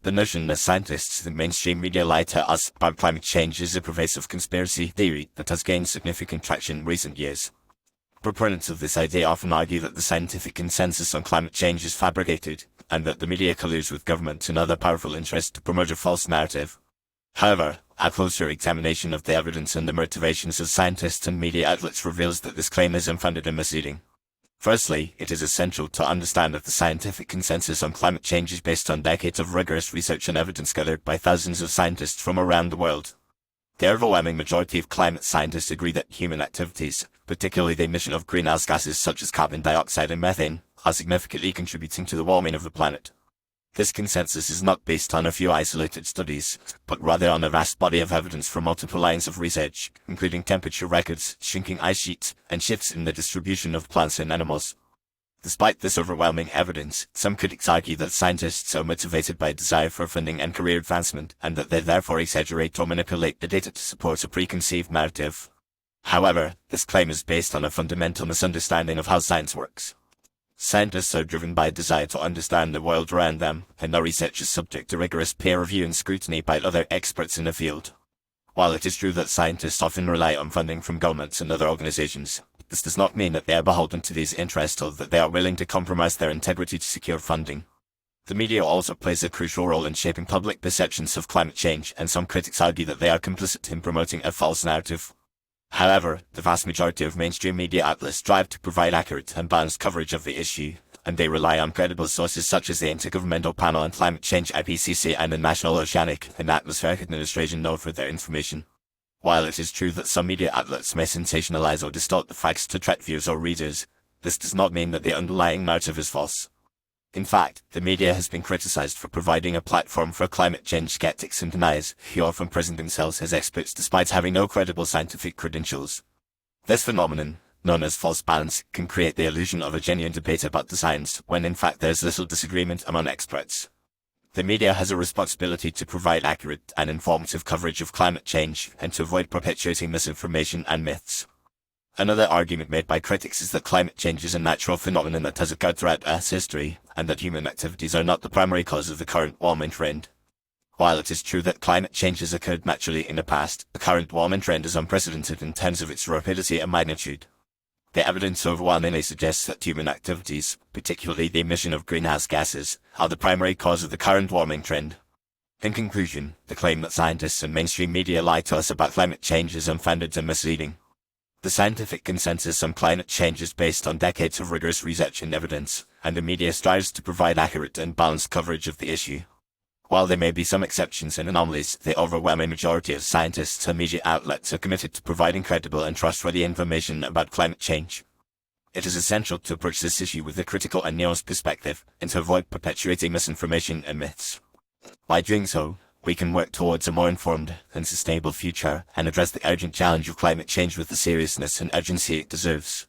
The notion that scientists and mainstream media lie to us about climate change is a pervasive conspiracy theory that has gained significant traction in recent years. Proponents of this idea often argue that the scientific consensus on climate change is fabricated, and that the media colludes with government and other powerful interests to promote a false narrative. However, a closer examination of the evidence and the motivations of scientists and media outlets reveals that this claim is unfounded and misleading. Firstly, it is essential to understand that the scientific consensus on climate change is based on decades of rigorous research and evidence gathered by thousands of scientists from around the world. The overwhelming majority of climate scientists agree that human activities, particularly the emission of greenhouse gases such as carbon dioxide and methane, are significantly contributing to the warming of the planet. This consensus is not based on a few isolated studies, but rather on a vast body of evidence from multiple lines of research, including temperature records, shrinking ice sheets, and shifts in the distribution of plants and animals. Despite this overwhelming evidence, some critics argue that scientists are motivated by a desire for funding and career advancement, and that they therefore exaggerate or manipulate the data to support a preconceived narrative. However, this claim is based on a fundamental misunderstanding of how science works. Scientists are driven by a desire to understand the world around them, and their research is subject to rigorous peer review and scrutiny by other experts in the field. While it is true that scientists often rely on funding from governments and other organizations, this does not mean that they are beholden to these interests or that they are willing to compromise their integrity to secure funding. The media also plays a crucial role in shaping public perceptions of climate change, and some critics argue that they are complicit in promoting a false narrative. However, the vast majority of mainstream media outlets strive to provide accurate and balanced coverage of the issue, and they rely on credible sources such as the Intergovernmental Panel on Climate Change IPCC and the National Oceanic and Atmospheric Administration know for their information. While it is true that some media outlets may sensationalize or distort the facts to attract viewers or readers, this does not mean that the underlying narrative is false. In fact, the media has been criticized for providing a platform for climate change skeptics and deniers, who often present themselves as experts despite having no credible scientific credentials. This phenomenon, known as false balance, can create the illusion of a genuine debate about the science, when in fact there is little disagreement among experts. The media has a responsibility to provide accurate and informative coverage of climate change, and to avoid perpetuating misinformation and myths. Another argument made by critics is that climate change is a natural phenomenon that has occurred throughout Earth's history, and that human activities are not the primary cause of the current warming trend. While it is true that climate change has occurred naturally in the past, the current warming trend is unprecedented in terms of its rapidity and magnitude. The evidence overwhelmingly suggests that human activities, particularly the emission of greenhouse gases, are the primary cause of the current warming trend. In conclusion, the claim that scientists and mainstream media lie to us about climate change is unfounded and misleading. The scientific consensus on climate change is based on decades of rigorous research and evidence, and the media strives to provide accurate and balanced coverage of the issue. While there may be some exceptions and anomalies, the overwhelming majority of scientists and media outlets are committed to providing credible and trustworthy information about climate change. It is essential to approach this issue with a critical and nuanced perspective, and to avoid perpetuating misinformation and myths. By doing so, we can work towards a more informed and sustainable future, and address the urgent challenge of climate change with the seriousness and urgency it deserves.